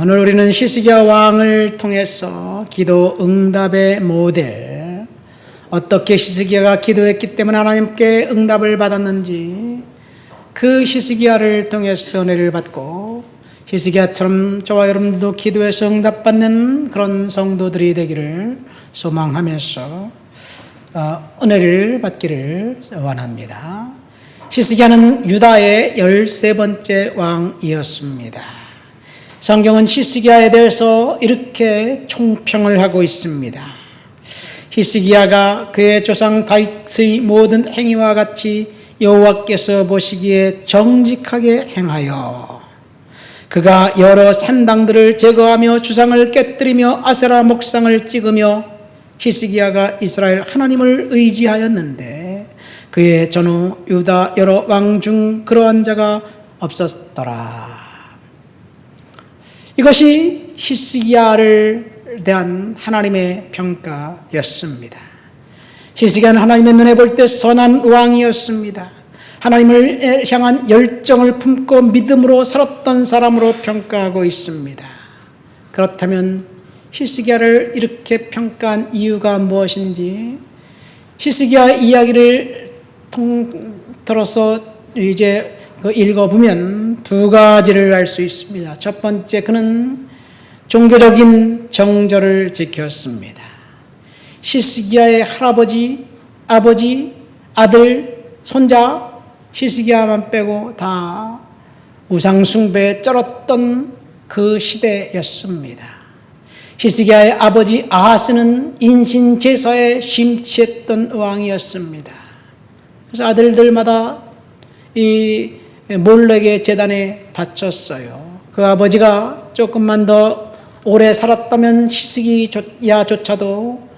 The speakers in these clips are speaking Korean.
오늘 우리는 히스기야 왕을 통해서 기도 응답의 모델, 어떻게 히스기야가 기도했기 때문에 하나님께 응답을 받았는지 그 히스기야를 통해서 은혜를 받고 히스기야처럼 저와 여러분들도 기도해서 응답받는 그런 성도들이 되기를 소망하면서 은혜를 받기를 원합니다. 히스기야는 유다의 13번째 왕이었습니다. 성경은 히스기야에 대해서 이렇게 총평을 하고 있습니다. 히스기야가 그의 조상 다윗의 모든 행위와 같이 여호와께서 보시기에 정직하게 행하여 그가 여러 산당들을 제거하며 주상을 깨뜨리며 아세라 목상을 찍으며 히스기야가 이스라엘 하나님을 의지하였는데 그의 전후 유다 여러 왕 중 그러한 자가 없었더라. 이것이 히스기야를 대한 하나님의 평가였습니다. 히스기야는 하나님의 눈에 볼 때 선한 왕이었습니다. 하나님을 향한 열정을 품고 믿음으로 살았던 사람으로 평가하고 있습니다. 그렇다면 히스기야를 이렇게 평가한 이유가 무엇인지 히스기야 이야기를 들어서 이제 읽어보면 두 가지를 알 수 있습니다. 첫 번째, 그는 종교적인 정절을 지켰습니다. 히스기야의 할아버지, 아버지, 아들, 손자, 히스기야만 빼고 다 우상숭배에 쩔었던 그 시대였습니다. 히스기야의 아버지 아하스는 인신제사에 심취했던 왕이었습니다. 그래서 아들들마다 이 몰렉의 제단에 바쳤어요. 그 아버지가 조금만 더 오래 살았다면 히스기야조차도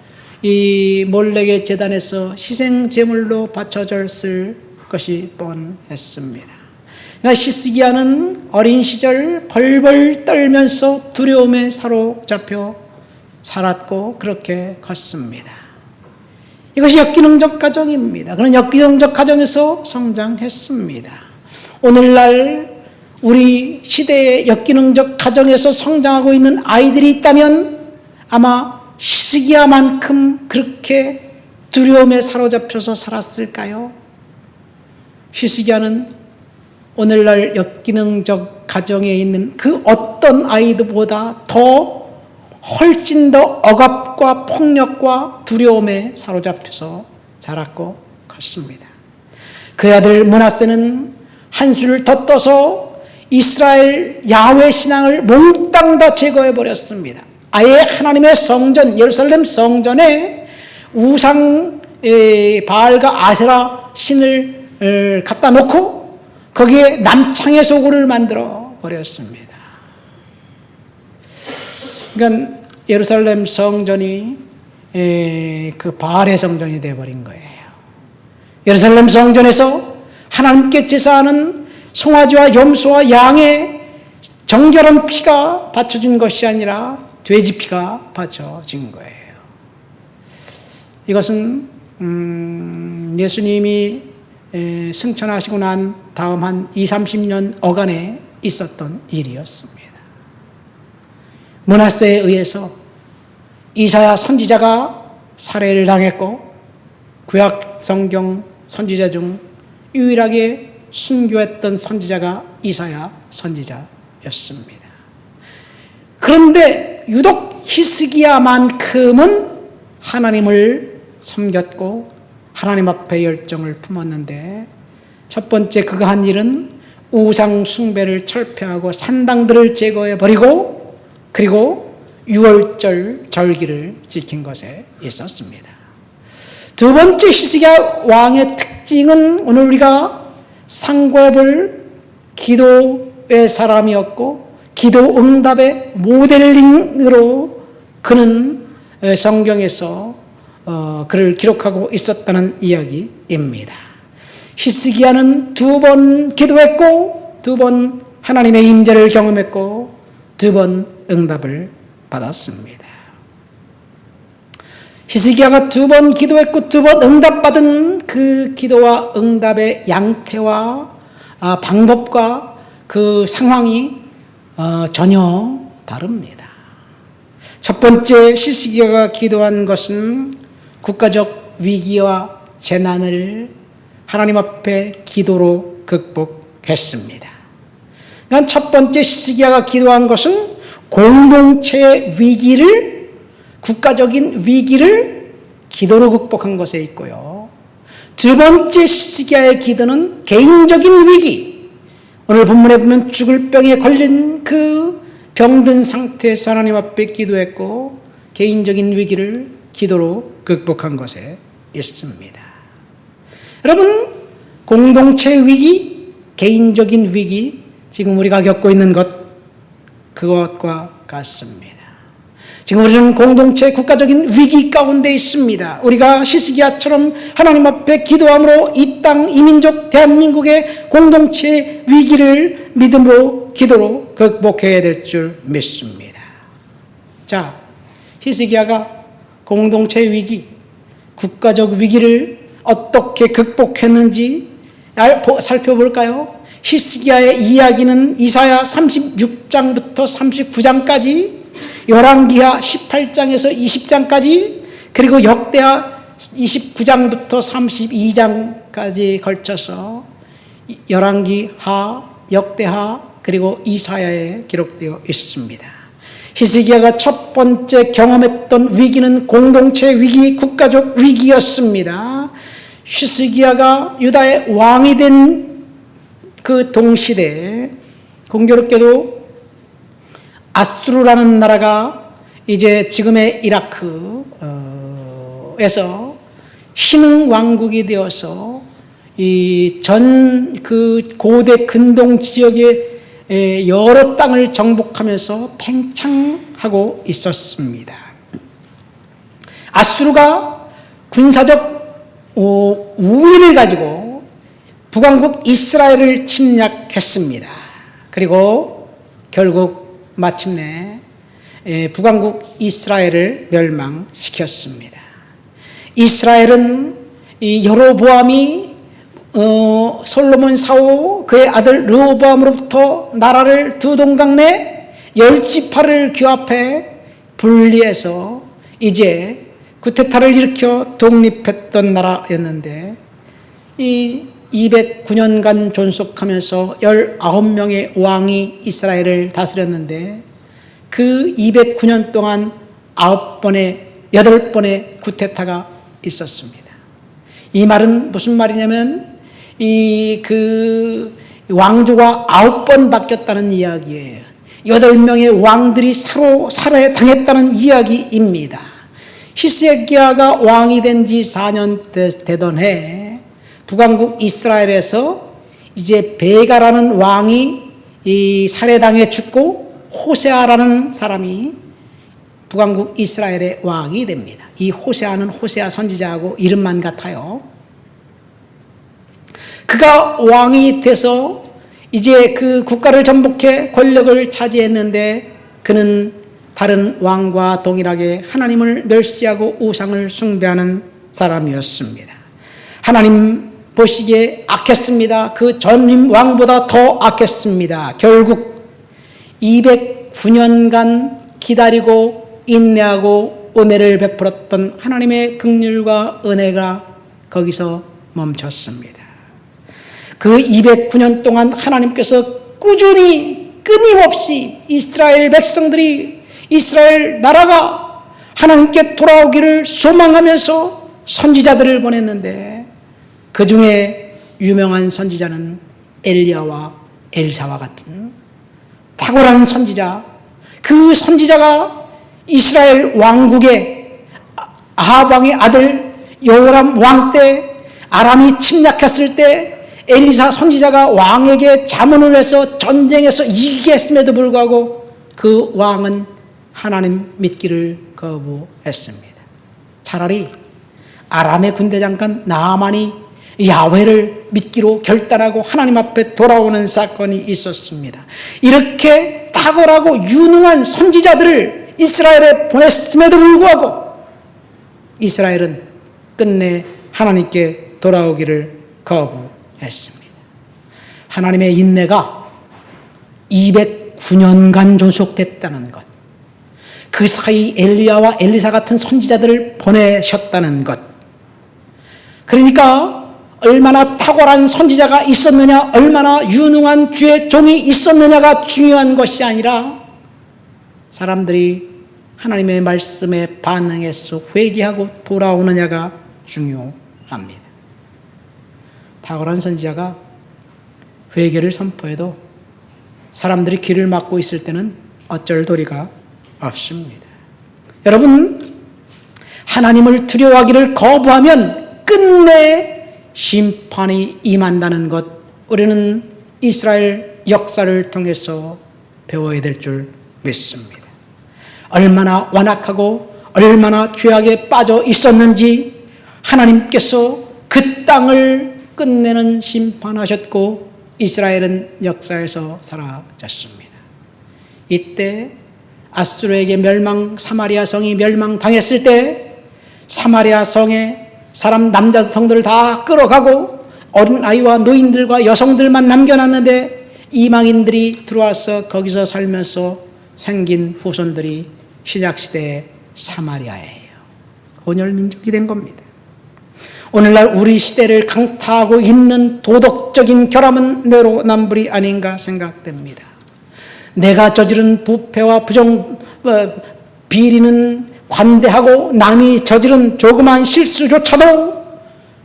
이 몰렉의 제단에서 희생 제물로 바쳐졌을 것이 뻔했습니다. 그러니까 히스기야는 어린 시절 벌벌 떨면서 두려움에 사로잡혀 살았고 그렇게 컸습니다. 이것이 역기능적 가정입니다. 그런 역기능적 가정에서 성장했습니다. 오늘날 우리 시대의 역기능적 가정에서 성장하고 있는 아이들이 있다면 아마 히스기야만큼 그렇게 두려움에 사로잡혀서 살았을까요? 히스기야는 오늘날 역기능적 가정에 있는 그 어떤 아이들보다 훨씬 더 억압과 폭력과 두려움에 사로잡혀서 자랐고 컸습니다. 그 아들 므낫세는 한수를 더 떠서 이스라엘 야훼 신앙을 몽땅 다 제거해 버렸습니다. 아예 하나님의 성전, 예루살렘 성전에 우상 바알과 아세라 신을 갖다 놓고 거기에 남창의 소굴을 만들어 버렸습니다. 그러니까 예루살렘 성전이 그 바알의 성전이 되어버린 거예요. 예루살렘 성전에서 하나님께 제사하는 송아지와 염소와 양의 정결한 피가 바쳐진 것이 아니라 돼지 피가 바쳐진 거예요. 이것은 예수님이 승천하시고 난 다음 한 20-30년 어간에 있었던 일이었습니다. 므낫세에 의해서 이사야 선지자가 살해를 당했고 구약 성경 선지자 중 유일하게 순교했던 선지자가 이사야 선지자였습니다. 그런데 유독 히스기야만큼은 하나님을 섬겼고 하나님 앞에 열정을 품었는데 첫 번째 그가 한 일은 우상 숭배를 철폐하고 산당들을 제거해버리고 그리고 유월절 절기를 지킨 것에 있었습니다. 두 번째 히스기야 왕의 특징은 오늘 우리가 상고해볼 기도의 사람이었고 기도 응답의 모델링으로 그는 성경에서 그를 기록하고 있었다는 이야기입니다. 히스기야는 2번 기도했고 2번 하나님의 임재를 경험했고 2번 응답을 받았습니다. 히스기야가 2번 기도했고 2번 응답받은 그 기도와 응답의 양태와 방법과 그 상황이 전혀 다릅니다. 첫 번째 히스기야가 기도한 것은 국가적 위기와 재난을 하나님 앞에 기도로 극복했습니다. 그러니까 첫 번째 히스기야가 기도한 것은 공동체의 위기를, 국가적인 위기를 기도로 극복한 것에 있고요. 두 번째 히스기야의 기도는 개인적인 위기, 오늘 본문에 보면 죽을 병에 걸린 그 병든 상태에서 하나님 앞에 기도했고 개인적인 위기를 기도로 극복한 것에 있습니다. 여러분, 공동체 위기, 개인적인 위기, 지금 우리가 겪고 있는 그것과 같습니다. 지금 우리는 공동체 국가적인 위기 가운데 있습니다. 우리가 히스기야처럼 하나님 앞에 기도함으로 이 땅, 이 민족, 대한민국의 공동체 위기를 믿음으로 기도로 극복해야 될 줄 믿습니다. 자, 히스기야가 공동체 위기, 국가적 위기를 어떻게 극복했는지 살펴볼까요? 히스기야의 이야기는 이사야 36장부터 39장까지, 열왕기하 18장에서 20장까지, 그리고 역대하 29장부터 32장까지 걸쳐서 열왕기하, 역대하, 그리고 이사야에 기록되어 있습니다. 히스기야가 첫 번째 경험했던 위기는 공동체 위기, 국가적 위기였습니다. 히스기야가 유다의 왕이 된 그 동시대에 공교롭게도 아수르라는 나라가 이제 지금의 이라크에서 신흥 왕국이 되어서 이 전 그 고대 근동 지역의 여러 땅을 정복하면서 팽창하고 있었습니다. 아수르가 군사적 우위를 가지고 북왕국 이스라엘을 침략했습니다. 그리고 결국 마침내 북왕국 이스라엘을 멸망시켰습니다. 이스라엘은 이 여로보암이 솔로몬 사후 그의 아들 르호보암으로부터 나라를 두 동강 내 10지파를 규합해 분리해서 이제 구테타를 일으켜 독립했던 나라였는데, 이 209년간 존속하면서 19명의 왕이 이스라엘을 다스렸는데 그 209년 동안 8번의 구테타가 있었습니다. 이 말은 무슨 말이냐면 그 왕조가 9번 바뀌었다는 이야기예요. 8명의 왕들이 서로 살해당했다는 이야기입니다. 히스기야가 왕이 된 지 4년 되던 해 북왕국 이스라엘에서 이제 베가라는 왕이 이 살해당해 죽고 호세아라는 사람이 북왕국 이스라엘의 왕이 됩니다. 이 호세아는 호세아 선지자하고 이름만 같아요. 그가 왕이 돼서 이제 그 국가를 정복해 권력을 차지했는데 그는 다른 왕과 동일하게 하나님을 멸시하고 우상을 숭배하는 사람이었습니다. 하나님 보시기에 악했습니다. 그 전임 왕보다 더 악했습니다. 결국 209년간 기다리고 인내하고 은혜를 베풀었던 하나님의 긍휼과 은혜가 거기서 멈췄습니다. 그 209년 동안 하나님께서 꾸준히 끊임없이 이스라엘 백성들이, 이스라엘 나라가 하나님께 돌아오기를 소망하면서 선지자들을 보냈는데 그 중에 유명한 선지자는 엘리야와 엘사와 같은 탁월한 선지자, 그 선지자가 이스라엘 왕국의 아합 왕의 아들 여호람 왕 때 아람이 침략했을 때 엘리사 선지자가 왕에게 자문을 해서 전쟁에서 이기게 했음에도 불구하고 그 왕은 하나님 믿기를 거부했습니다. 차라리 아람의 군대 장관 나아만이 야훼를 믿기로 결단하고 하나님 앞에 돌아오는 사건이 있었습니다. 이렇게 탁월하고 유능한 선지자들을 이스라엘에 보냈음에도 불구하고 이스라엘은 끝내 하나님께 돌아오기를 거부했습니다. 하나님의 인내가 209 9년간 존속됐다는 것, 그 사이 엘리야와 엘리사 같은 선지자들을 보내셨다는 것, 그러니까 얼마나 탁월한 선지자가 있었느냐, 얼마나 유능한 주의 종이 있었느냐가 중요한 것이 아니라 사람들이 하나님의 말씀에 반응해서 회개하고 돌아오느냐가 중요합니다. 탁월한 선지자가 회개를 선포해도 사람들이 귀를 막고 있을 때는 어쩔 도리가 없습니다. 여러분, 하나님을 두려워하기를 거부하면 끝내 심판이 임한다는 것, 우리는 이스라엘 역사를 통해서 배워야 될 줄 믿습니다. 얼마나 완악하고 얼마나 죄악에 빠져 있었는지 하나님께서 그 땅을 끝내는 심판하셨고 이스라엘은 역사에서 사라졌습니다. 이때 아수르에게 사마리아 성이 멸망당했을 때 사마리아 성에 사람 남자 성들을 다 끌어가고 어린아이와 노인들과 여성들만 남겨놨는데 이방인들이 들어와서 거기서 살면서 생긴 후손들이 신약시대의 사마리아예요. 혼혈민족이 된 겁니다. 오늘날 우리 시대를 강타하고 있는 도덕적인 결함은 내로남불이 아닌가 생각됩니다. 내가 저지른 부패와 비리는 관대하고 남이 저지른 조그만 실수조차도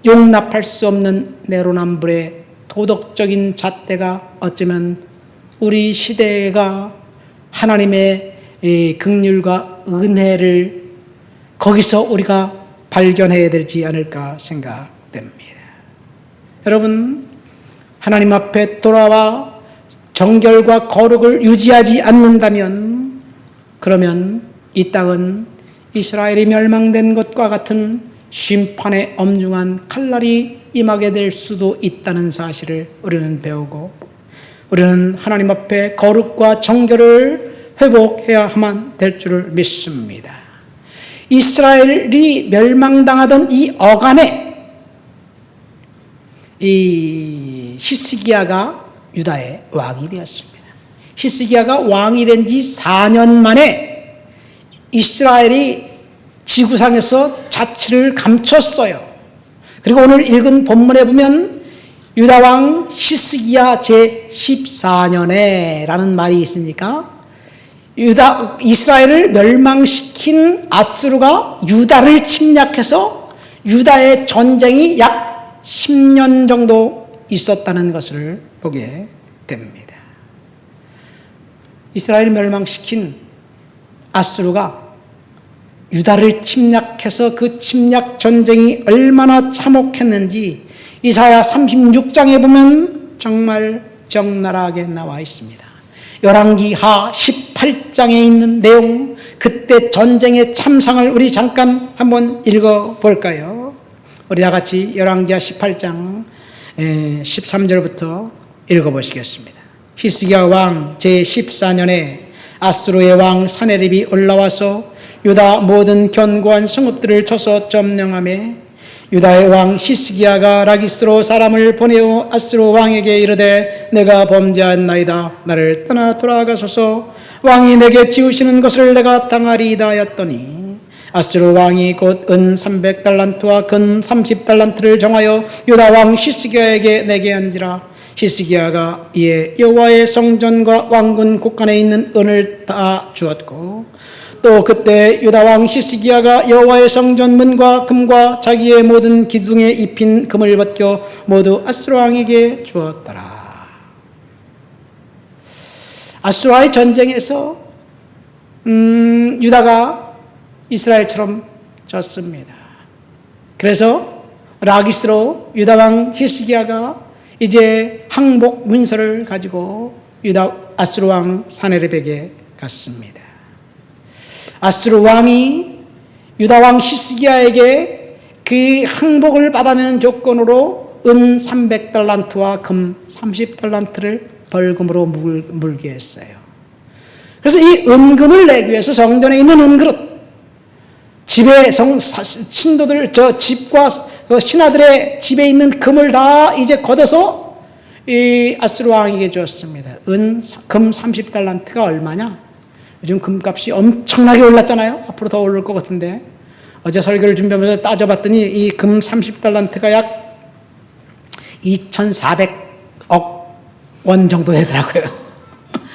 용납할 수 없는 내로남불의 도덕적인 잣대가 어쩌면 우리 시대가 하나님의 긍휼과 은혜를 거기서 우리가 발견해야 되지 않을까 생각됩니다. 여러분, 하나님 앞에 돌아와 정결과 거룩을 유지하지 않는다면 그러면 이 땅은 이스라엘이 멸망된 것과 같은 심판의 엄중한 칼날이 임하게 될 수도 있다는 사실을 우리는 배우고 우리는 하나님 앞에 거룩과 정결을 회복해야만 될 줄을 믿습니다. 이스라엘이 멸망당하던 이 어간에 이 히스기야가 유다의 왕이 되었습니다. 히스기야가 왕이 된 지 4년 만에 이스라엘이 지구상에서 자치를 감췄어요. 그리고 오늘 읽은 본문에 보면 유다왕 히스기야 제14년에 라는 말이 있으니까 이스라엘을 멸망시킨 아수르가 유다를 침략해서 유다의 전쟁이 약 10년 정도 있었다는 것을 보게 됩니다. 이스라엘을 멸망시킨 아수르가 유다를 침략해서 그 침략 전쟁이 얼마나 참혹했는지 이사야 36장에 보면 정말 적나라하게 나와 있습니다. 열왕기하 18장에 있는 내용, 그때 전쟁의 참상을 우리 잠깐 한번 읽어볼까요? 우리 다 같이 열왕기하 18장 13절부터 읽어보시겠습니다. 히스기야 왕 제14년에 아수르의 왕 사네립이 올라와서 유다 모든 견고한 성읍들을 쳐서 점령하며 유다의 왕 히스기야가 라기스로 사람을 보내어 아수르 왕에게 이르되 내가 범죄하였나이다. 나를 떠나 돌아가소서. 왕이 내게 지으시는 것을 내가 당하리이다 하였더니 아수르 왕이 곧 은 300달란트와 금 30달란트를 정하여 유다 왕 히스기야에게 내게 한지라. 히스기야가 이에 여호와의 성전과 왕군 곳간에 있는 은을 다 주었고 또 그때 유다 왕 히스기야가 여호와의 성전 문과 금과 자기의 모든 기둥에 입힌 금을 벗겨 모두 아수르 왕에게 주었더라. 아수르와의 전쟁에서 유다가 이스라엘처럼 졌습니다. 그래서 라기스로 유다 왕 히스기야가 이제 항복 문서를 가지고 아수르 왕 사네립에게 갔습니다. 아수르 왕이 유다 왕 히스기야에게 그 항복을 받아내는 조건으로 은 300달란트와 금 30달란트를 벌금으로 물게 했어요. 그래서 이 은금을 내기 위해서 성전에 있는 은그릇, 집에 신도들 집과 신하들의 집에 있는 금을 다 이제 걷어서 이 아수르 왕에게 주었습니다. 금 30달란트가 얼마냐? 요즘 금값이 엄청나게 올랐잖아요. 앞으로 더 오를 것 같은데 어제 설교를 준비하면서 따져봤더니 이 금 30달란트가 약 2,400억 원 정도 되더라고요.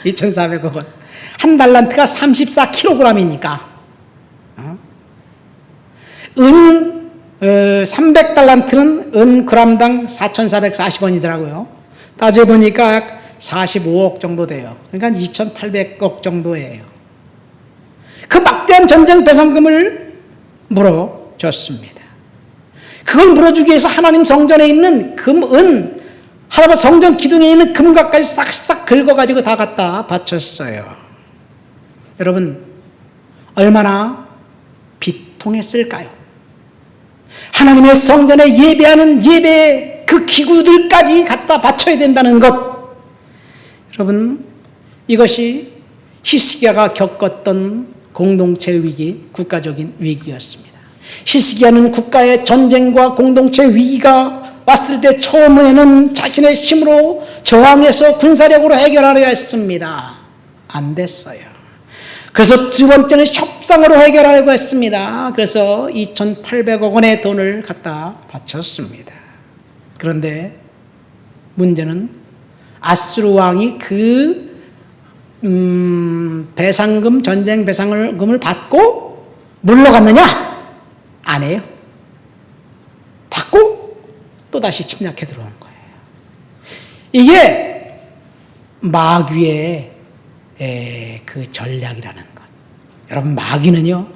2,400억 원. 한 달란트가 34kg이니까. 은 300달란트는 은 그람당 4,440원이더라고요. 따져보니까 약 45억 정도 돼요. 그러니까 2,800억 정도예요. 그 막대한 전쟁 배상금을 물어줬습니다. 그걸 물어주기 위해서 하나님 성전에 있는 금, 은, 하나님 성전 기둥에 있는 금각까지 싹싹 긁어가지고 다 갖다 바쳤어요. 여러분, 얼마나 비통했을까요? 하나님의 성전에 예배하는 예배의 그 기구들까지 갖다 바쳐야 된다는 것. 여러분, 이것이 히스기야가 겪었던 공동체 위기, 국가적인 위기였습니다. 히스기야는 국가의 전쟁과 공동체 위기가 왔을 때 처음에는 자신의 힘으로 저항해서 군사력으로 해결하려 했습니다. 안 됐어요. 그래서 두 번째는 협상으로 해결하려고 했습니다. 그래서 2,800억 원의 돈을 갖다 바쳤습니다. 그런데 문제는 아수르 왕이 그 배상금, 전쟁 배상금을 받고 물러갔느냐? 아니에요. 받고 또다시 침략해 들어온 거예요. 이게 마귀의 그 전략이라는 것. 여러분, 마귀는요,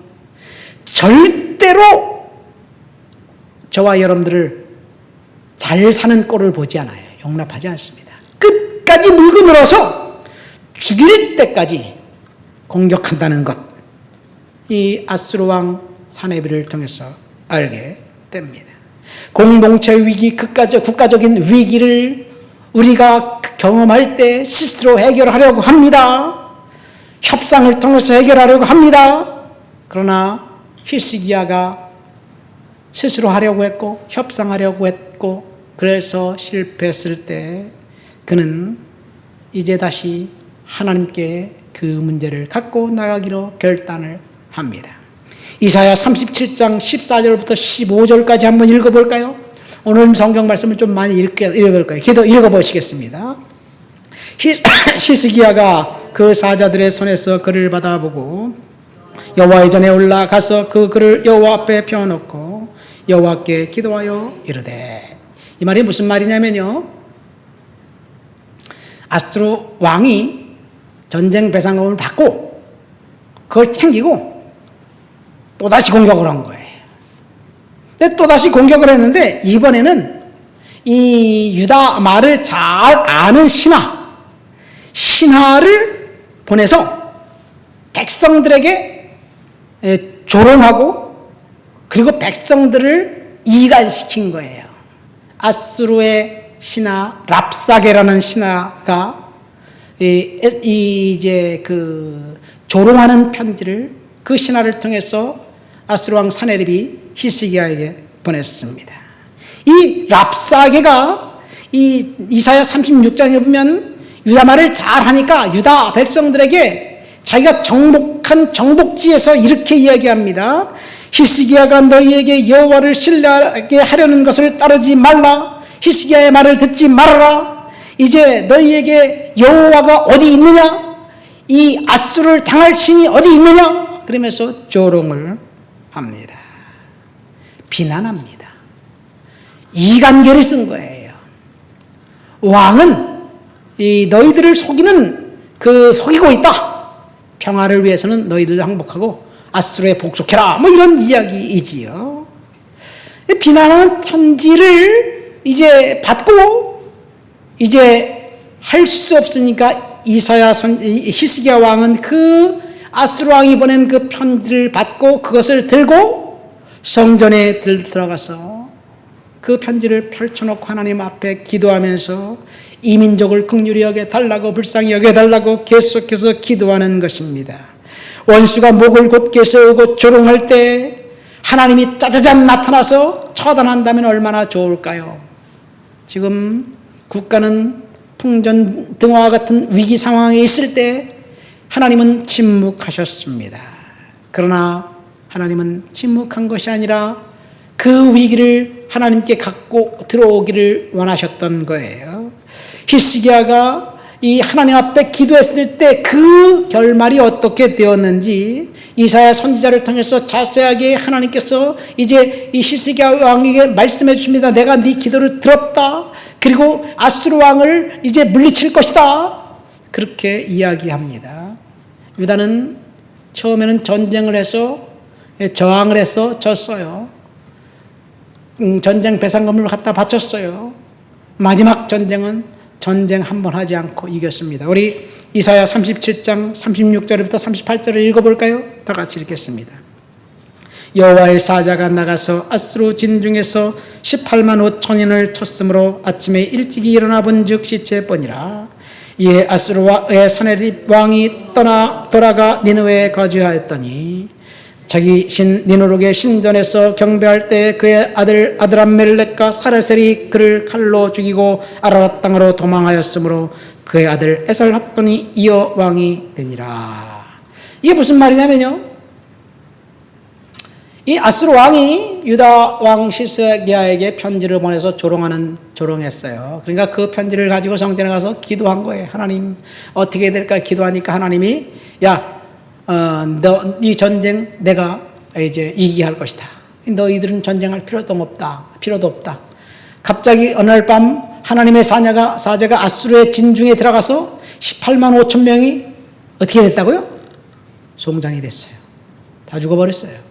절대로 저와 여러분들을 잘 사는 꼴을 보지 않아요. 용납하지 않습니다. 끝까지 물고 늘어서 죽일 때까지 공격한다는 것. 이 아수르 왕 사네비를 통해서 알게 됩니다. 공동체 위기, 국가적인 위기를 우리가 경험할 때 스스로 해결하려고 합니다. 협상을 통해서 해결하려고 합니다. 그러나 히스기야가 스스로 하려고 했고 협상하려고 했고 그래서 실패했을 때 그는 이제 다시 하나님께 그 문제를 갖고 나가기로 결단을 합니다. 이사야 37장 14절부터 15절까지 한번 읽어볼까요? 오늘 성경 말씀을 좀 많이 읽을 거예요. 기도 읽어보시겠습니다. 히스기야가 그 사자들의 손에서 글을 받아보고 여호와의 전에 올라가서 그 글을 여호와 앞에 펴놓고 여호와께 기도하여 이르되. 이 말이 무슨 말이냐면요, 아수르 왕이 전쟁 배상금을 받고 그걸 챙기고 또다시 공격을 한 거예요. 근데 또다시 공격을 했는데 이번에는 이 유다 말을 잘 아는 신하를 보내서 백성들에게 조롱하고 그리고 백성들을 이간시킨 거예요. 아수르의 신하 랍사게라는 신하가 이제 그 조롱하는 편지를 그 신하를 통해서 아수르 왕 사네립이 히스기야에게 보냈습니다. 이 랍사게가 이 이사야 36장에 보면 유다 말을 잘하니까 유다 백성들에게 자기가 정복한 정복지에서 이렇게 이야기합니다. 히스기야가 너희에게 여호와를 신뢰하게 하려는 것을 따르지 말라. 히스기야의 말을 듣지 말아라. 이제 너희에게 여호와가 어디 있느냐? 이 아수르를 당할 신이 어디 있느냐? 그러면서 조롱을 합니다. 비난합니다. 이간계를 쓴 거예요. 왕은 이 너희들을 속이고 있다. 평화를 위해서는 너희들 항복하고 아수르에 복속해라. 뭐 이런 이야기이지요. 비난하는 편지를 이제 받고 이제 할 수 없으니까 히스기야 왕은 그 아수르 왕이 보낸 그 편지를 받고 그것을 들고 성전에 들어가서 그 편지를 펼쳐놓고 하나님 앞에 기도하면서 이 민족을 긍휼히 여겨달라고 불쌍히 여겨달라고 계속해서 기도하는 것입니다. 원수가 목을 곧게 세우고 조롱할 때 하나님이 짜자잔 나타나서 처단한다면 얼마나 좋을까요? 지금 국가는 풍전등화와 같은 위기 상황에 있을 때 하나님은 침묵하셨습니다. 그러나 하나님은 침묵한 것이 아니라 그 위기를 하나님께 갖고 들어오기를 원하셨던 거예요. 히스기야가 이 하나님 앞에 기도했을 때 그 결말이 어떻게 되었는지 이사야 선지자를 통해서 자세하게 하나님께서 이제 이 히스기야 왕에게 말씀해 주십니다. 내가 네 기도를 들었다. 그리고 아수르 왕을 이제 물리칠 것이다. 그렇게 이야기합니다. 유다는 처음에는 전쟁을 해서 저항을 해서 졌어요. 전쟁 배상금을 갖다 바쳤어요. 마지막 전쟁은 전쟁 한 번 하지 않고 이겼습니다. 우리 이사야 37장 36절부터 38절을 읽어볼까요? 다 같이 읽겠습니다. 여호와의 사자가 나가서 아수르 진중에서 18만 5천인을 쳤으므로 아침에 일찍이 일어나 본즉 시체 뻔이라. 이에 아수르의 사네립 왕이 돌아가 니느웨에 거주하였더니 자기 신 니누룩의 신전에서 경배할 때 그의 아들 아드람멜렉과 사레셀이 그를 칼로 죽이고 아라랏 땅으로 도망하였으므로 그의 아들 에살핫돈이 이어 왕이 되니라. 이게 무슨 말이냐면요, 이 아수르 왕이 유다 왕 히스기야에게 편지를 보내서 조롱했어요. 그러니까 그 편지를 가지고 성전에 가서 기도한 거예요. 하나님 어떻게 될까 기도하니까 하나님이 이 전쟁 내가 이제 이기게 할 것이다. 너희들은 전쟁할 필요도 없다. 갑자기 어느 날 밤 하나님의 사자가 아수르의 진중에 들어가서 18만 5천 명이 어떻게 됐다고요? 송장이 됐어요. 다 죽어버렸어요.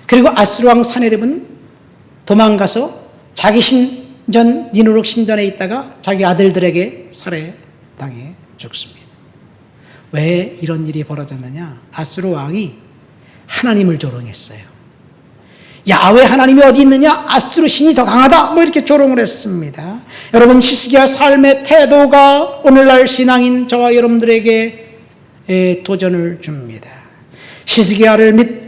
그리고 아수르 왕 사네립은 도망가서 자기 신전 니누룩 신전에 있다가 자기 아들들에게 살해당해 죽습니다. 왜 이런 일이 벌어졌느냐? 아수르 왕이 하나님을 조롱했어요. 야훼 하나님이 어디 있느냐? 아수르 신이 더 강하다. 이렇게 조롱을 했습니다. 여러분, 히스기야 삶의 태도가 오늘날 신앙인 저와 여러분들에게 도전을 줍니다. 히스기야를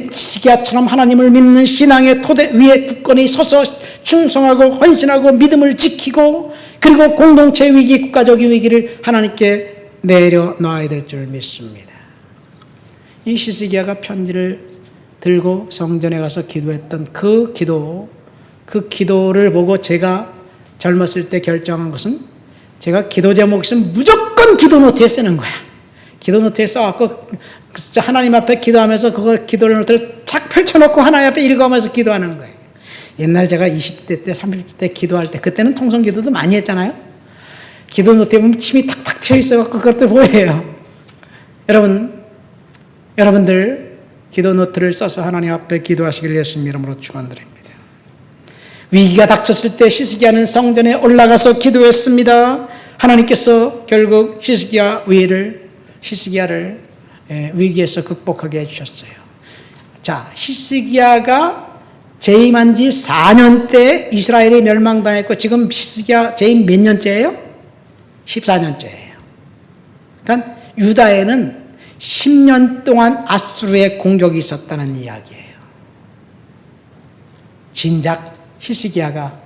히스기야처럼 하나님을 믿는 신앙의 토대 위에 굳건히 서서 충성하고 헌신하고 믿음을 지키고 그리고 공동체 위기, 국가적인 위기를 하나님께 내려놔야 될 줄 믿습니다. 이 히스기야가 편지를 들고 성전에 가서 기도했던 그 기도를 보고 제가 젊었을 때 결정한 것은, 제가 기도 제목 있으면 무조건 기도 노트에 쓰는 거야. 기도 노트에 써갖고 하나님 앞에 기도하면서 그걸 기도 노트를 착 펼쳐놓고 하나님 앞에 읽어가면서 기도하는 거예요. 옛날 제가 20대 때 30대 때 기도할 때, 그때는 통성 기도도 많이 했잖아요. 기도 노트에 보면 침이 탁탁 튀어 있어갖고 그것도 보여요. 여러분들 기도 노트를 써서 하나님 앞에 기도하시길 예수님 이름으로 축원드립니다. 위기가 닥쳤을 때 히스기야는 성전에 올라가서 기도했습니다. 하나님께서 결국 히스기야를 위기에서 극복하게 해주셨어요. 자, 히스기야가 재임한 지 4년 때 이스라엘이 멸망당했고, 지금 히스기야 재임 몇 년째예요? 14년째예요. 그러니까 유다에는 10년 동안 아수르의 공격이 있었다는 이야기예요. 진작 히스기야가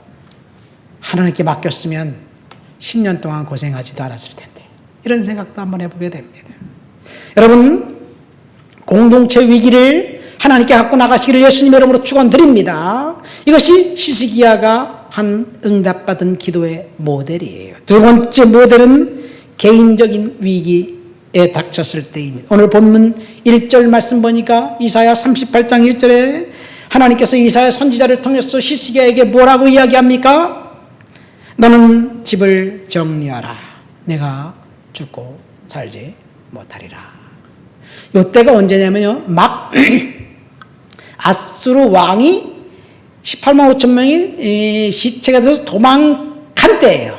하나님께 맡겼으면 10년 동안 고생하지도 않았을 텐데, 이런 생각도 한번 해보게 됩니다. 여러분, 공동체 위기를 하나님께 갖고 나가시기를 예수님 이름으로 축원드립니다. 이것이 히스기야가 한 응답받은 기도의 모델이에요. 두 번째 모델은 개인적인 위기에 닥쳤을 때입니다. 오늘 본문 1절 말씀 보니까 이사야 38장 1절에 하나님께서 이사야 선지자를 통해서 히스기야에게 뭐라고 이야기합니까? 너는 집을 정리하라. 내가 죽고 살지 못하리라. 이때가 언제냐면요, 막 아수르 왕이 18만 5천 명이 시체가 돼서 도망간 때예요.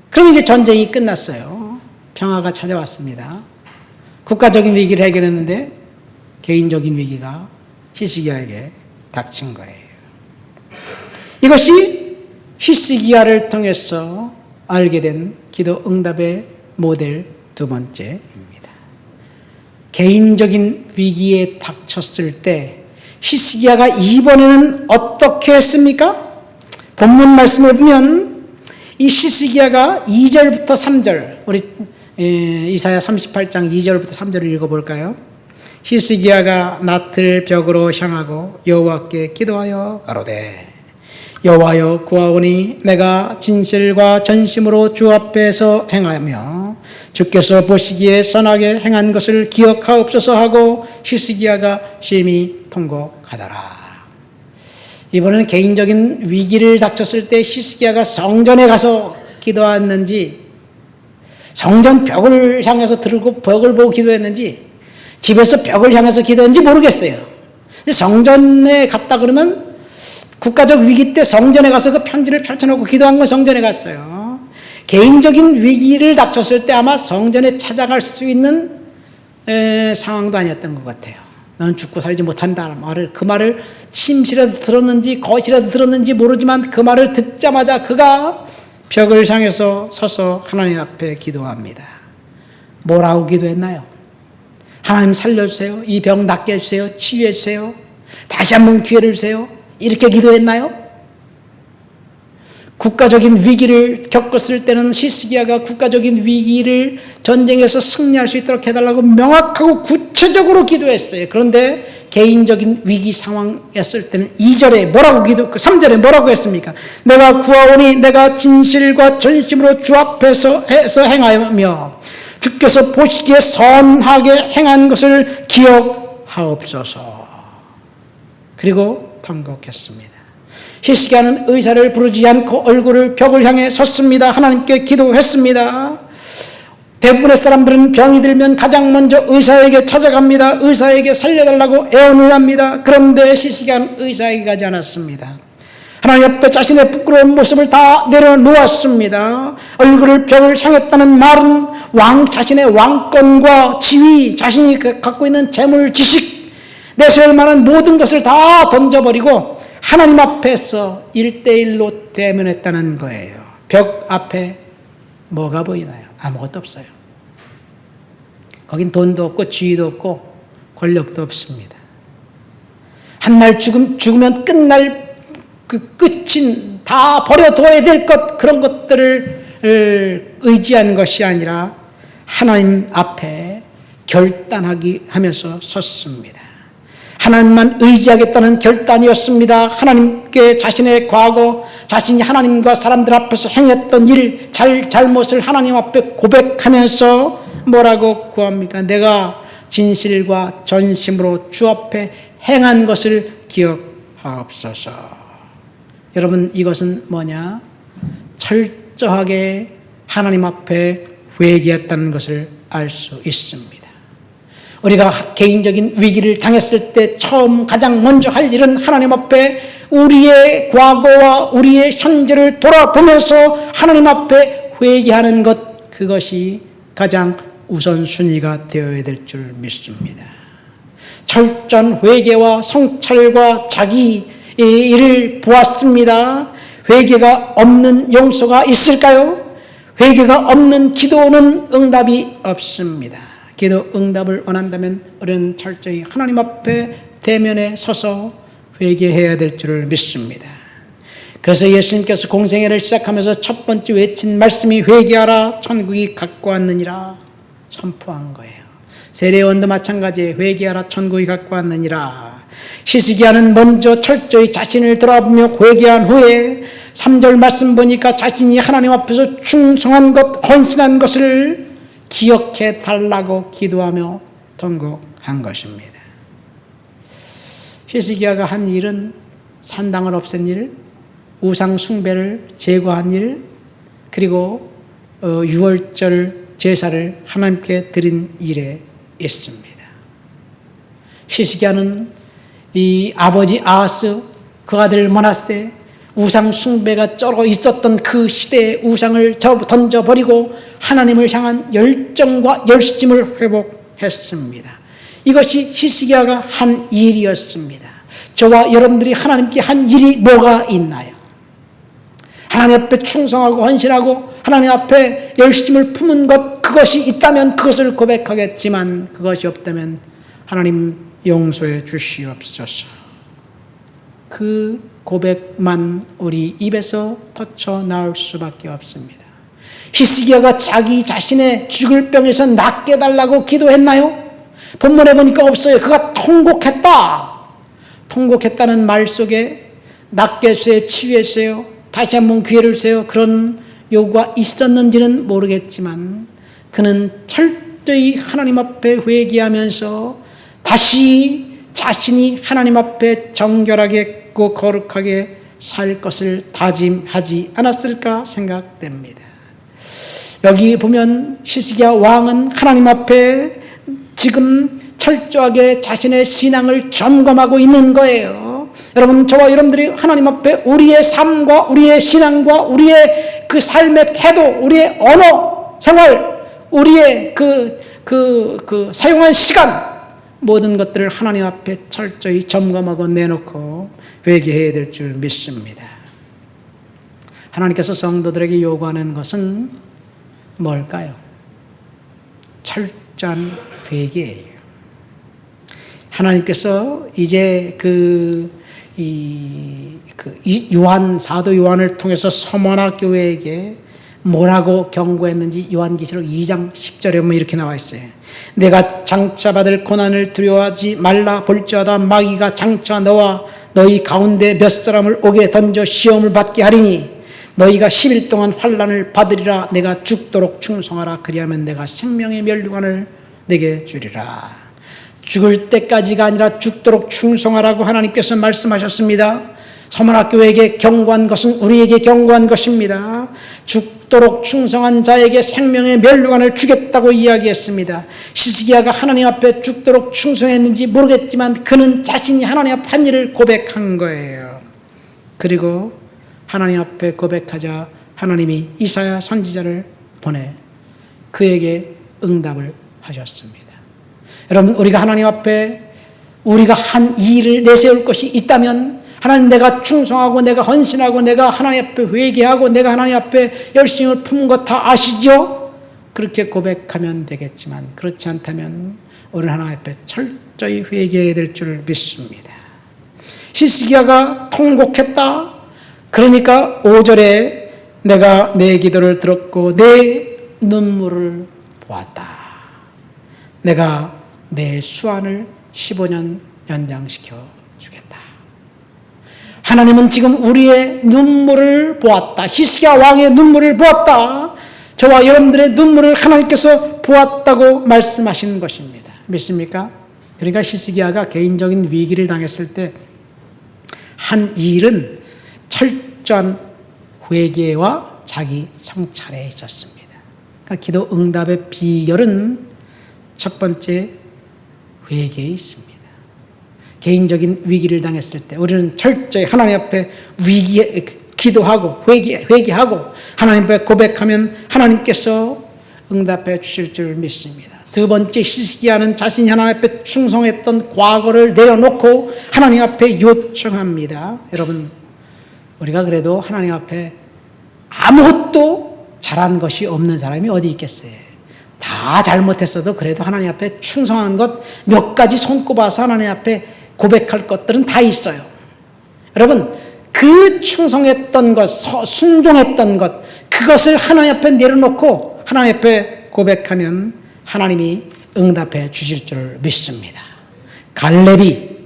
그럼 이제 전쟁이 끝났어요. 평화가 찾아왔습니다. 국가적인 위기를 해결했는데 개인적인 위기가 히스기야에게 닥친 거예요. 이것이 히스기야를 통해서 알게 된 기도 응답의 모델 두 번째입니다. 개인적인 위기에 닥쳤을 때 히스기야가 이번에는 어떻게 했습니까? 본문 말씀에 보면 이 히스기야가 2절부터 3절, 우리 이사야 38장 2절부터 3절을 읽어볼까요? 히스기야가 낫을 벽으로 향하고 여호와께 기도하여 가로되 여호와여 구하오니 내가 진실과 전심으로 주 앞에서 행하며 주께서 보시기에 선하게 행한 것을 기억하옵소서 하고 히스기야가 심히 통곡하더라. 이번에는 개인적인 위기를 닥쳤을 때 히스기야가 성전에 가서 기도했는지, 성전 벽을 향해서 들고 벽을 보고 기도했는지, 집에서 벽을 향해서 기도했는지 모르겠어요. 근데 성전에 갔다 그러면 국가적 위기 때 성전에 가서 그 편지를 펼쳐놓고 기도한 건 성전에 갔어요. 개인적인 위기를 닥쳤을 때 아마 성전에 찾아갈 수 있는 상황도 아니었던 것 같아요. 너는 죽고 살지 못한다 말을, 그 말을 침시라도 들었는지 거시라도 들었는지 모르지만 그 말을 듣자마자 그가 벽을 향해서 서서 하나님 앞에 기도합니다. 뭐라고 기도했나요? 하나님 살려주세요. 이 병 낫게 해주세요. 치유해 주세요. 다시 한번 기회를 주세요. 이렇게 기도했나요? 국가적인 위기를 겪었을 때는 히스기야가 국가적인 위기를 전쟁에서 승리할 수 있도록 해달라고 명확하고 구체적으로 기도했어요. 그런데 개인적인 위기 상황이었을 때는 2절에 뭐라고 3절에 뭐라고 했습니까? 내가 구하오니 내가 진실과 전심으로 주 앞에서 행하며 주께서 보시기에 선하게 행한 것을 기억하옵소서. 그리고 통곡했습니다. 히스기야는 의사를 부르지 않고 얼굴을 벽을 향해 섰습니다. 하나님께 기도했습니다. 대부분의 사람들은 병이 들면 가장 먼저 의사에게 찾아갑니다. 의사에게 살려달라고 애원을 합니다. 그런데 히스기야는 의사에게 가지 않았습니다. 하나님 앞에 자신의 부끄러운 모습을 다 내려놓았습니다. 얼굴을 벽을 향했다는 말은 자신의 왕권과 지위, 자신이 갖고 있는 재물, 지식, 내세울 만한 모든 것을 다 던져버리고 하나님 앞에서 1대1로 대면했다는 거예요. 벽 앞에 뭐가 보이나요? 아무것도 없어요. 거긴 돈도 없고 지위도 없고 권력도 없습니다. 한날 죽으면 끝날 그 끝인 다 버려둬야 될 것, 그런 것들을 의지한 것이 아니라 하나님 앞에 결단하기 하면서 섰습니다. 하나님만 의지하겠다는 결단이었습니다. 하나님께 자신의 과거, 자신이 하나님과 사람들 앞에서 행했던 일, 잘못을 하나님 앞에 고백하면서 뭐라고 구합니까? 내가 진실과 전심으로 주 앞에 행한 것을 기억하옵소서. 여러분, 이것은 뭐냐? 철저하게 하나님 앞에 회개했다는 것을 알 수 있습니다. 우리가 개인적인 위기를 당했을 때 처음 가장 먼저 할 일은 하나님 앞에 우리의 과거와 우리의 현재를 돌아보면서 하나님 앞에 회개하는 것, 그것이 가장 우선순위가 되어야 될 줄 믿습니다. 철저한 회개와 성찰과 자기 일을 보았습니다. 회개가 없는 용서가 있을까요? 회개가 없는 기도는 응답이 없습니다. 기도 응답을 원한다면 우리는 철저히 하나님 앞에 대면에 서서 회개해야 될 줄을 믿습니다. 그래서 예수님께서 공생애를 시작하면서 첫 번째 외친 말씀이 회개하라, 천국이 갖고 왔느니라 선포한 거예요. 세례요한도 마찬가지에 회개하라, 천국이 갖고 왔느니라. 히스기야는 먼저 철저히 자신을 돌아보며 회개한 후에 3절 말씀 보니까 자신이 하나님 앞에서 충성한 것, 헌신한 것을 기억해 달라고 기도하며 통곡한 것입니다. 히스기야가 한 일은 산당을 없앤 일, 우상 숭배를 제거한 일, 그리고 6월절 제사를 하나님께 드린 일에 있습니다. 히스기야는 이 아버지 아하스, 그 아들 므낫세, 우상 숭배가 쩔어 있었던 그 시대의 우상을 던져버리고 하나님을 향한 열정과 열심을 회복했습니다. 이것이 히스기야가 한 일이었습니다. 저와 여러분들이 하나님께 한 일이 뭐가 있나요? 하나님 앞에 충성하고 헌신하고 하나님 앞에 열심을 품은 것, 그것이 있다면 그것을 고백하겠지만 그것이 없다면 하나님 용서해 주시옵소서. 그 고백만 우리 입에서 터쳐 나올 수밖에 없습니다. 히스기야가 자기 자신의 죽을 병에서 낫게 해달라고 기도했나요? 본문에 보니까 없어요. 그가 통곡했다. 통곡했다는 말 속에 낫게 해주세요, 치유해주세요, 다시 한번 기회를 주세요, 그런 요구가 있었는지는 모르겠지만 그는 철저히 하나님 앞에 회개하면서 다시 자신이 하나님 앞에 정결하게 거룩하게 살 것을 다짐하지 않았을까 생각됩니다. 여기 보면 히스기야 왕은 하나님 앞에 지금 철저하게 자신의 신앙을 점검하고 있는 거예요. 여러분, 저와 여러분들이 하나님 앞에 우리의 삶과 우리의 신앙과 우리의 그 삶의 태도, 우리의 언어, 생활, 우리의 그 사용한 시간, 모든 것들을 하나님 앞에 철저히 점검하고 내놓고 회개해야 될 줄 믿습니다. 하나님께서 성도들에게 요구하는 것은 뭘까요? 철저한 회개예요. 하나님께서 이제 사도 요한을 통해서 서머나 교회에게 뭐라고 경고했는지 요한계시록 2장 10절에 보면 이렇게 나와 있어요. 내가 장차 받을 고난을 두려워하지 말라. 볼지어다 마귀가 장차 너와 너희 가운데 몇 사람을 옥에 던져 시험을 받게 하리니 너희가 10일 동안 환난을 받으리라. 내가 죽도록 충성하라. 그리하면 내가 생명의 면류관을 내게 주리라. 죽을 때까지가 아니라 죽도록 충성하라고 하나님께서 말씀하셨습니다. 서머나 교회에게 경고한 것은 우리에게 경고한 것입니다. 죽도록 충성한 자에게 생명의 면류관을 주겠다고 이야기했습니다. 히스기야가 하나님 앞에 죽도록 충성했는지 모르겠지만 그는 자신이 하나님 앞에 한 일을 고백한 거예요. 그리고 하나님 앞에 고백하자 하나님이 이사야 선지자를 보내 그에게 응답을 하셨습니다. 여러분, 우리가 하나님 앞에 우리가 한 이 일을 내세울 것이 있다면 하나님, 내가 충성하고 내가 헌신하고 내가 하나님 앞에 회개하고 내가 하나님 앞에 열심을 품은 것 다 아시죠? 그렇게 고백하면 되겠지만 그렇지 않다면 우리는 하나님 앞에 철저히 회개해야 될 줄 믿습니다. 히스기야가 통곡했다. 그러니까 5절에 내가 내 기도를 들었고 내 눈물을 보았다. 내가 내 수완을 15년 연장시켜 주겠다. 하나님은 지금 우리의 눈물을 보았다. 히스기야 왕의 눈물을 보았다. 저와 여러분들의 눈물을 하나님께서 보았다고 말씀하시는 것입니다. 믿습니까? 그러니까 히스기야가 개인적인 위기를 당했을 때 한 일은 철저한 회개와 자기 성찰에 있었습니다. 그러니까 기도 응답의 비결은 첫 번째 회개에 있습니다. 개인적인 위기를 당했을 때 우리는 철저히 하나님 앞에 위기에 기도하고 회개하고 하나님 앞에 고백하면 하나님께서 응답해 주실 줄 믿습니다. 두 번째, 히스기야는 자신이 하나님 앞에 충성했던 과거를 내려놓고 하나님 앞에 요청합니다. 여러분, 우리가 그래도 하나님 앞에 아무것도 잘한 것이 없는 사람이 어디 있겠어요? 다 잘못했어도 그래도 하나님 앞에 충성한 것 몇 가지 손꼽아서 하나님 앞에 고백할 것들은 다 있어요. 여러분, 그 충성했던 것, 순종했던 것, 그것을 하나님 앞에 내려놓고 하나님 앞에 고백하면 하나님이 응답해 주실 줄 믿습니다. 갈렙이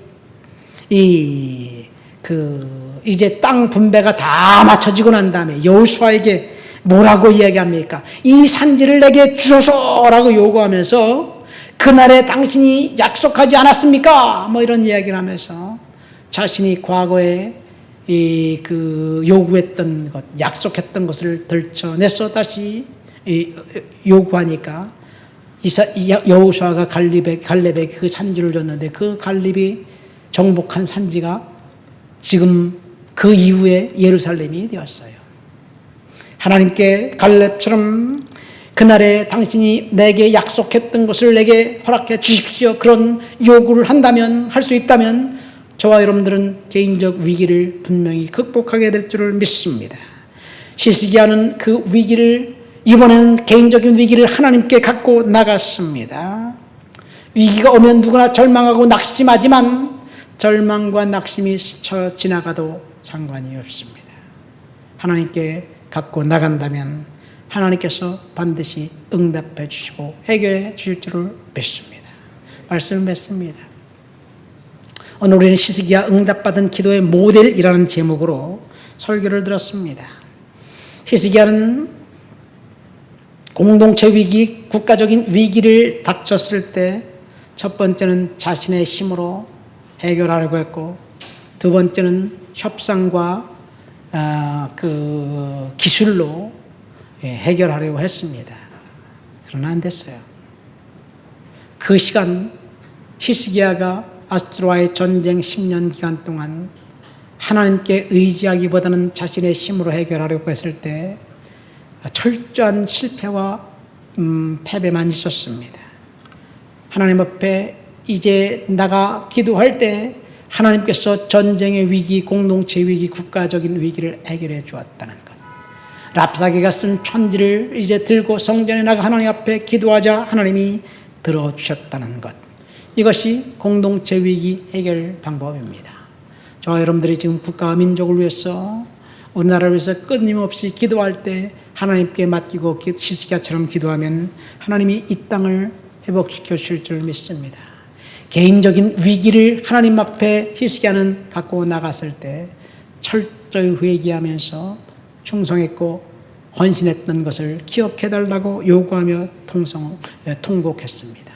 이제 땅 분배가 다 맞춰지고 난 다음에 여호수아에게 뭐라고 이야기합니까? 이 산지를 내게 주소서라고 요구하면서 그날에 당신이 약속하지 않았습니까? 뭐 이런 이야기를 하면서 자신이 과거에 요구했던 것, 약속했던 것을 들춰내서 다시 요구하니까 여호수아가 갈렙에게 그 산지를 줬는데 그 갈렙이 정복한 산지가 지금 그 이후에 예루살렘이 되었어요. 하나님께 갈렙처럼 그날에 당신이 내게 약속했던 것을 내게 허락해 주십시오, 그런 요구를 한다면, 할 수 있다면 저와 여러분들은 개인적 위기를 분명히 극복하게 될 줄을 믿습니다. 히스기야는 그 위기를, 이번에는 개인적인 위기를 하나님께 갖고 나갔습니다. 위기가 오면 누구나 절망하고 낙심하지만 절망과 낙심이 스쳐 지나가도 상관이 없습니다. 하나님께 갖고 나간다면 하나님께서 반드시 응답해 주시고 해결해 주실 줄을 믿습니다. 말씀을 맺습니다. 오늘 우리는 히스기야 응답받은 기도의 모델이라는 제목으로 설교를 들었습니다. 히스기야는 공동체 위기, 국가적인 위기를 닥쳤을 때 첫 번째는 자신의 힘으로 해결하려고 했고, 두 번째는 협상과 그 기술로 해결하려고 했습니다. 그러나 안 됐어요. 그 시간 히스기야가 아수르와의 전쟁 10년 기간 동안 하나님께 의지하기보다는 자신의 힘으로 해결하려고 했을 때 철저한 실패와 패배만 있었습니다. 하나님 앞에 이제 나가 기도할 때 하나님께서 전쟁의 위기, 공동체 위기, 국가적인 위기를 해결해 주었다는 것. 랍사게가 쓴 편지를 이제 들고 성전에 나가 하나님 앞에 기도하자 하나님이 들어주셨다는 것. 이것이 공동체 위기 해결 방법입니다. 저와 여러분들이 지금 국가와 민족을 위해서, 우리나라를 위해서 끊임없이 기도할 때 하나님께 맡기고 히스기야처럼 기도하면 하나님이 이 땅을 회복시켜 주실 줄 믿습니다. 개인적인 위기를 하나님 앞에 히스기야는 갖고 나갔을 때 철저히 회개하면서 충성했고 헌신했던 것을 기억해달라고 요구하며 통곡했습니다.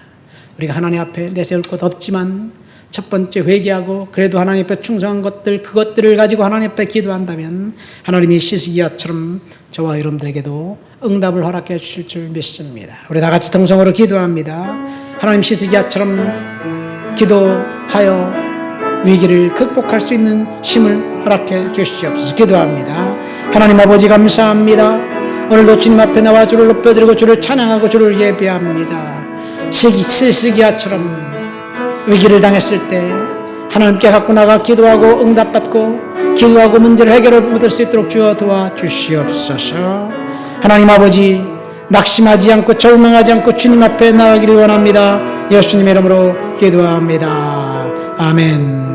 우리가 하나님 앞에 내세울 것 없지만 첫 번째 회개하고 그래도 하나님 앞에 충성한 것들, 그것들을 가지고 하나님 앞에 기도한다면 하나님이 히스기야처럼 저와 여러분들에게도 응답을 허락해 주실 줄 믿습니다. 우리 다 같이 통성으로 기도합니다. 하나님, 히스기야처럼 기도하여 위기를 극복할 수 있는 힘을 허락해 주시옵소서. 기도합니다. 하나님 아버지 감사합니다. 오늘도 주님 앞에 나와 주를 높여드리고 주를 찬양하고 주를 예배합니다. 히스기야처럼 위기를 당했을 때 하나님께 갖고 나가 기도하고 응답받고 기도하고 문제를 해결을 얻을 수 있도록 주여 도와주시옵소서. 하나님 아버지, 낙심하지 않고 절망하지 않고 주님 앞에 나가기를 원합니다. 예수님의 이름으로 기도합니다. 아멘.